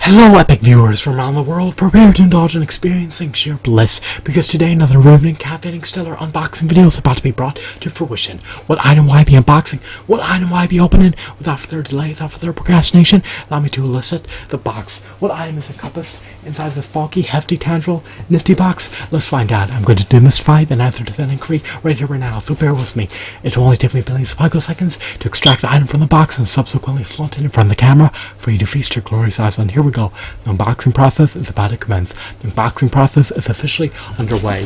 Hello, epic viewers from around the world. Prepare to indulge in experiencing sheer bliss, because today another riveting, captivating, stellar unboxing video is about to be brought to fruition. What item will I be unboxing? What item will I be opening? Without further delay, without further procrastination, allow me to elicit the box. What item is encompassed inside this bulky, hefty, tangible, nifty box? Let's find out. I'm going to demystify the answer to that inquiry right here, right now, so bear with me. It will only take me billions of picoseconds to extract the item from the box and subsequently flaunt it in front of the camera for you to feast your glorious eyes on. Here we go. The unboxing process is about to commence. The unboxing process is officially underway.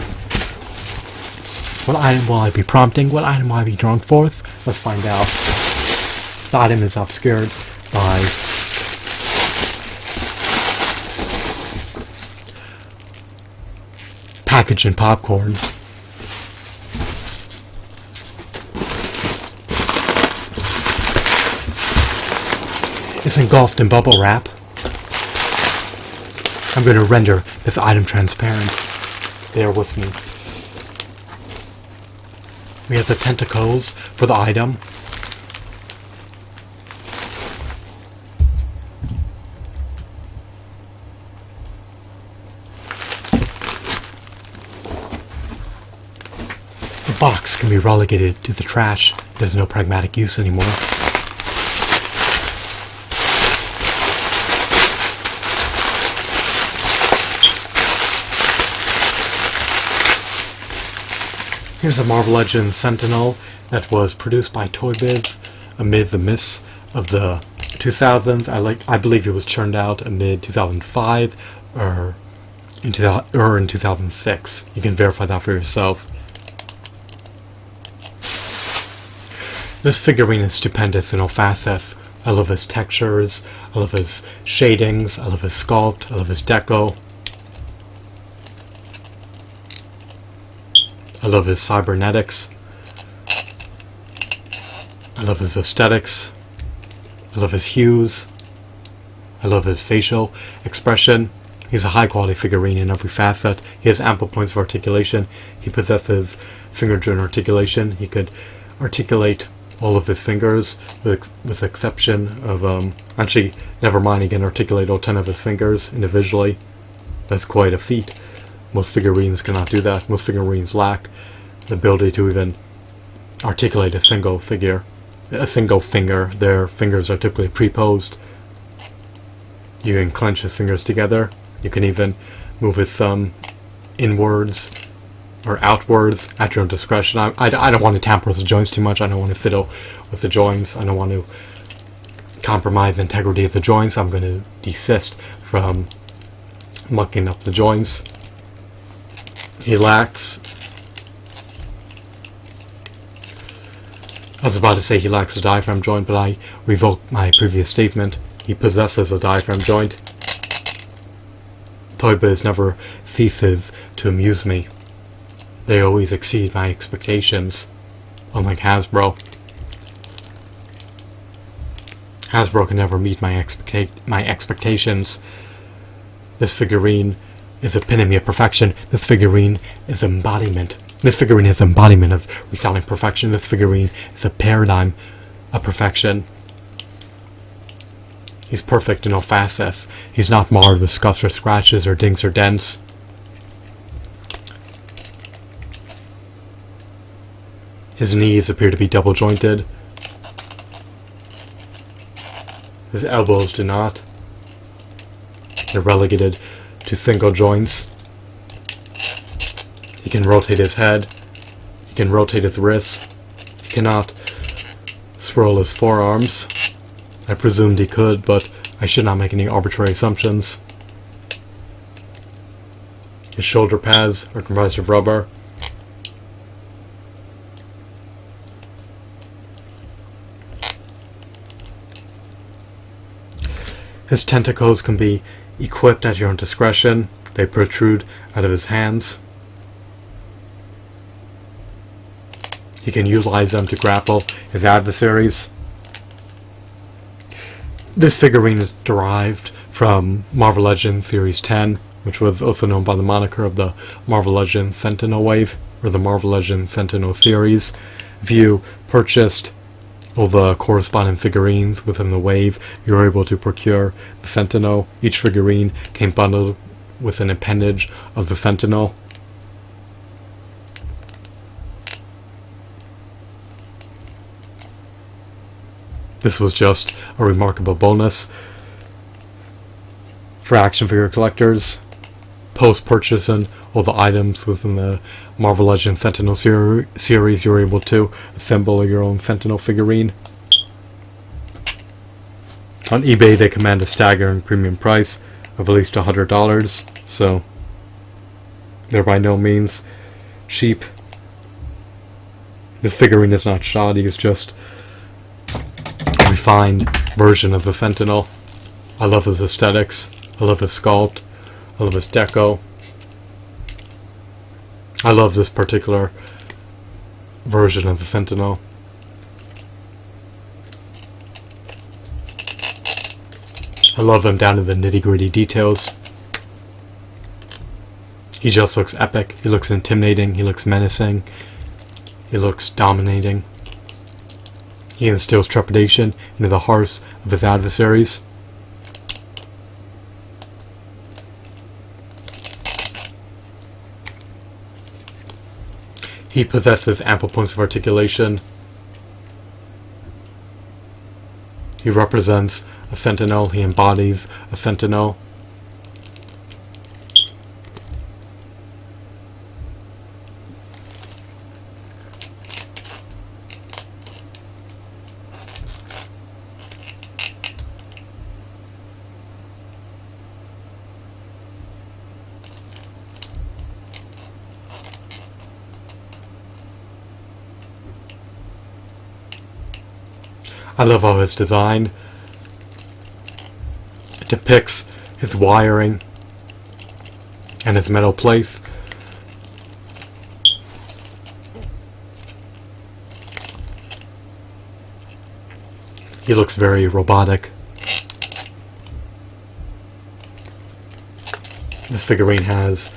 What item will I be prompting? What item will I be drawing forth? Let's find out. The item is obscured by packaged in popcorn. It's engulfed in bubble wrap. I'm going to render this item transparent. Bear with me. We have the tentacles for the item. The box can be relegated to the trash. There's no pragmatic use anymore. Here's a Marvel Legends Sentinel that was produced by Toy Biz amid the mists of the 2000s. I believe it was churned out amid 2005 or in 2006. You can verify that for yourself. This figurine is stupendous in all facets. I love his textures, I love his shadings, I love his sculpt, I love his deco. I love his cybernetics. I love his aesthetics. I love his hues. I love his facial expression. He's a high quality figurine in every facet. He has ample points of articulation. He possesses finger joint articulation. He could articulate all of his fingers with exception of actually never mind, he can articulate all 10 of his fingers individually. That's quite a feat. Most figurines cannot do that. Most figurines lack the ability to even articulate a single finger. Their fingers are typically pre-posed. You can clench his fingers together. You can even move his thumb inwards or outwards at your own discretion. I don't want to tamper with the joints too much. I don't want to fiddle with the joints. I don't want to compromise the integrity of the joints. I'm going to desist from mucking up the joints. He lacks... I was about to say he lacks a diaphragm joint, but I revoke my previous statement. He possesses a diaphragm joint. Toy Biz never ceases to amuse me. They always exceed my expectations, unlike Hasbro. Hasbro can never meet my expectations. This figurine is the epitome of perfection. This figurine is embodiment. This figurine is embodiment of resounding perfection. This figurine is a paradigm of perfection. He's perfect in all facets. He's not marred with scuffs or scratches or dings or dents. His knees appear to be double jointed. His elbows do not. They're relegated to single joints. He can rotate his head. He can rotate his wrists. He cannot swirl his forearms. I presumed he could, but I should not make any arbitrary assumptions. His shoulder pads are comprised of rubber. His tentacles can be equipped at your own discretion. They protrude out of his hands. He can utilize them to grapple his adversaries. This figurine is derived from Marvel Legends Series 10, which was also known by the moniker of the Marvel Legends Sentinel Wave, or the Marvel Legends Sentinel series. If you purchased all the corresponding figurines within the wave. You're able to procure the Sentinel. Each figurine came bundled with an appendage of the Sentinel. This was just a remarkable bonus for action figure collectors. Post-purchasing all the items within the Marvel Legends Sentinel series, you're able to assemble your own Sentinel figurine. On eBay, they command a staggering premium price of at least $100, so they're by no means cheap. This figurine is not shoddy, it's just a refined version of the Sentinel. I love his aesthetics, I love his sculpt, I love his deco. I love this particular version of the Sentinel. I love him down to the nitty-gritty details. He just looks epic. He looks intimidating. He looks menacing. He looks dominating. He instills trepidation into the hearts of his adversaries. He possesses ample points of articulation. He represents a Sentinel. He embodies a Sentinel. I love how his design depicts his wiring and his metal plates. He looks very robotic. This figurine has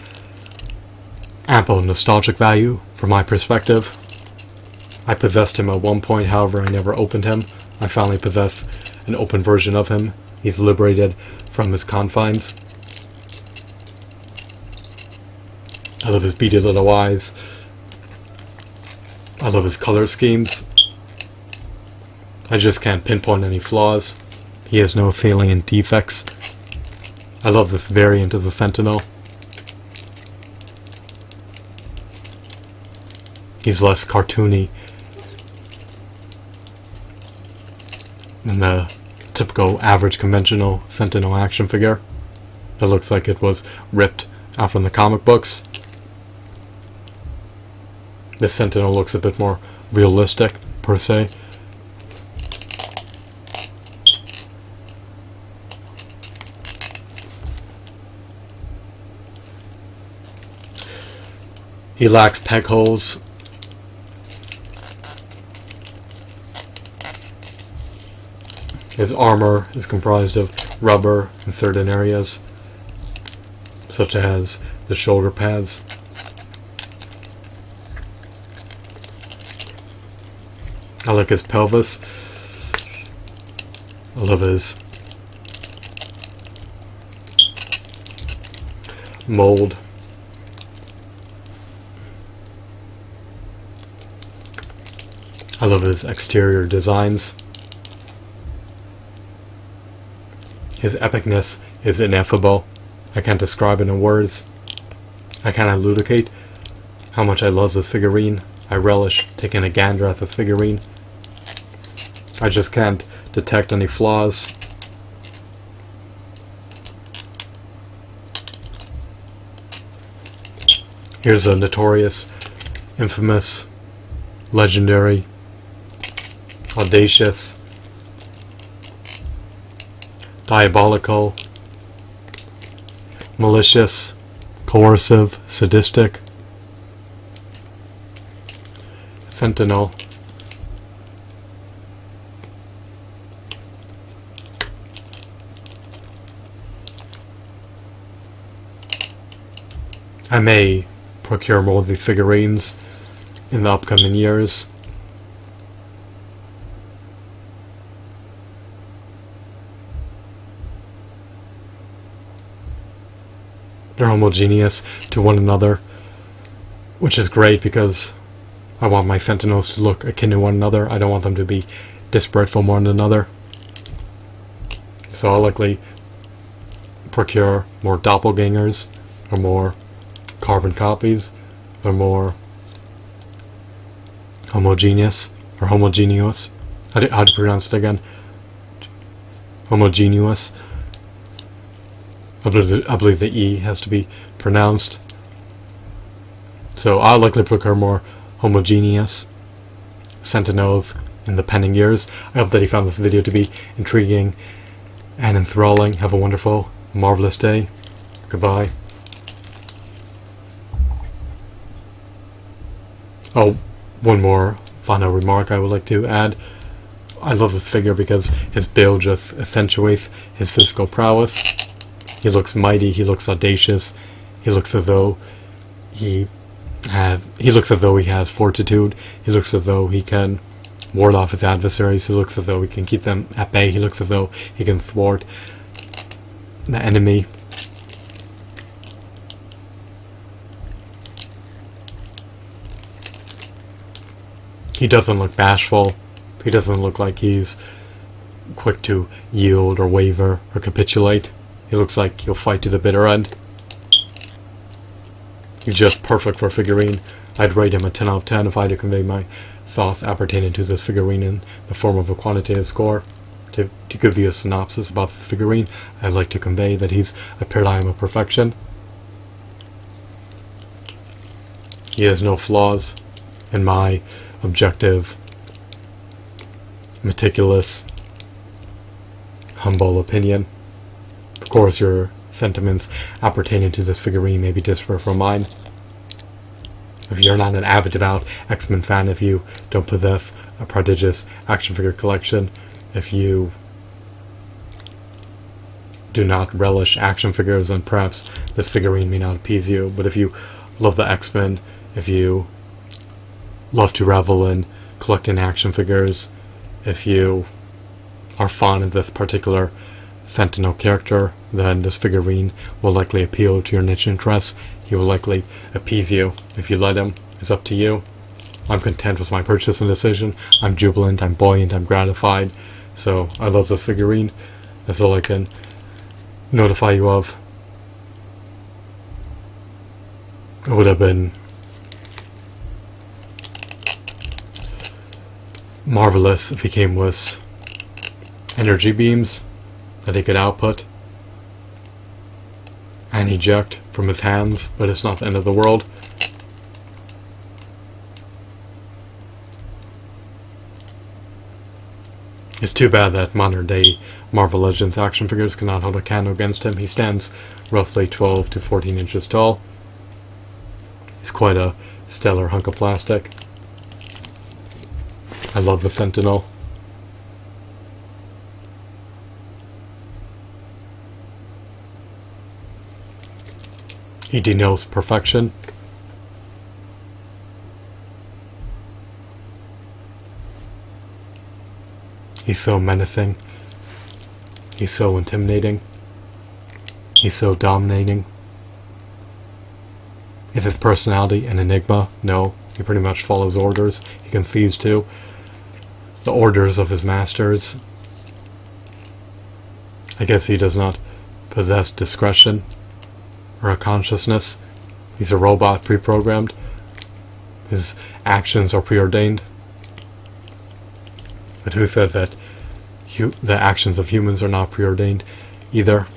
ample nostalgic value from my perspective. I possessed him at one point, however I never opened him. I finally possess an open version of him. He's liberated from his confines. I love his beady little eyes. I love his color schemes. I just can't pinpoint any flaws. He has no salient defects. I love this variant of the Sentinel. He's less cartoony than the typical average conventional Sentinel action figure that looks like it was ripped out from the comic books. This Sentinel looks a bit more realistic per se. He lacks peg holes. His armor is comprised of rubber in certain areas, such as the shoulder pads. I like his pelvis. I love his mold. I love his exterior designs. His epicness is ineffable. I can't describe it in words. I cannot elucidate how much I love this figurine. I relish taking a gander at this figurine. I just can't detect any flaws. Here's a notorious, infamous, legendary, audacious, diabolical, malicious, coercive, sadistic Sentinel. I may procure more of these figurines in the upcoming years. They're homogeneous to one another, which is great because I want my Sentinels to look akin to one another. I don't want them to be disparate from one another. So I'll likely procure more doppelgangers, or more carbon copies, or more homogeneous, or homogeneous. How do you pronounce it again? Homogeneous. I believe the E has to be pronounced. So I'll likely procure more homogeneous Sentinels in the pending years. I hope that you found this video to be intriguing and enthralling. Have a wonderful, marvelous day. Goodbye. Oh, one more final remark I would like to add. I love this figure because his build just accentuates his physical prowess. He looks mighty, he looks audacious, he looks as though he has fortitude, he looks as though he can ward off his adversaries, he looks as though he can keep them at bay, he looks as though he can thwart the enemy. He doesn't look bashful, he doesn't look like he's quick to yield or waver or capitulate. He looks like he'll fight to the bitter end. He's just perfect for a figurine. I'd rate him a 10 out of 10 if I had to convey my thoughts appertaining to this figurine in the form of a quantitative score. To give you a synopsis about this figurine, I'd like to convey that he's a paradigm of perfection. He has no flaws, in my objective, meticulous, humble opinion. Of course, your sentiments appertaining to this figurine may be disparate from mine. If you're not an avid devout X-Men fan, if you don't possess a prodigious action figure collection, if you do not relish action figures, then perhaps this figurine may not appease you. But if you love the X-Men, if you love to revel in collecting action figures, if you are fond of this particular Sentinel character, then this figurine will likely appeal to your niche interests. He will likely appease you if you let him. It's up to you. I'm content with my purchase and decision. I'm jubilant, I'm buoyant, I'm gratified. So I love this figurine. That's all I can notify you of. It would have been marvelous if he came with energy beams that he could output and eject from his hands, but it's not the end of the world. It's too bad that modern day Marvel Legends action figures cannot hold a candle against him. He stands roughly 12 to 14 inches tall. He's quite a stellar hunk of plastic. I love the Sentinel. He denotes perfection. He's so menacing. He's so intimidating. He's so dominating. Is his personality an enigma? No. He pretty much follows orders. He concedes to the orders of his masters. I guess he does not possess discretion or a consciousness. He's a robot, pre-programmed. His actions are preordained. But who says that the actions of humans are not preordained either?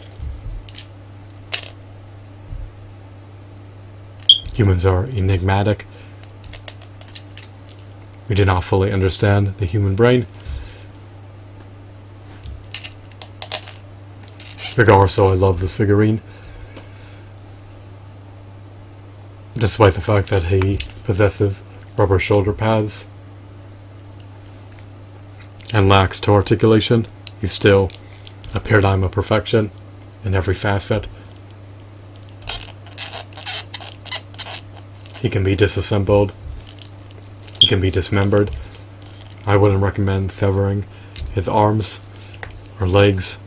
Humans are enigmatic. We do not fully understand the human brain. Regardless, so I love this figurine. Despite the fact that he possesses rubber shoulder pads and lacks toe articulation, he's still a paradigm of perfection in every facet. He can be disassembled. He can be dismembered. I wouldn't recommend severing his arms or legs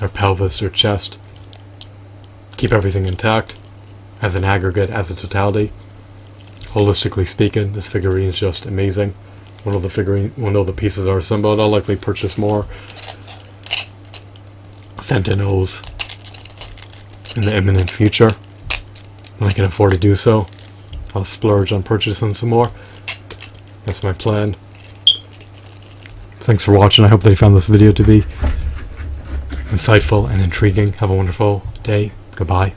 or pelvis or chest. keep everything intact, as an aggregate, as a totality. Holistically speaking, this figurine is just amazing. When all the pieces are assembled, I'll likely purchase more Sentinels in the imminent future. When I can afford to do so, I'll splurge on purchasing some more. That's my plan. Thanks for watching. I hope that you found this video to be insightful and intriguing. Have a wonderful day. Goodbye.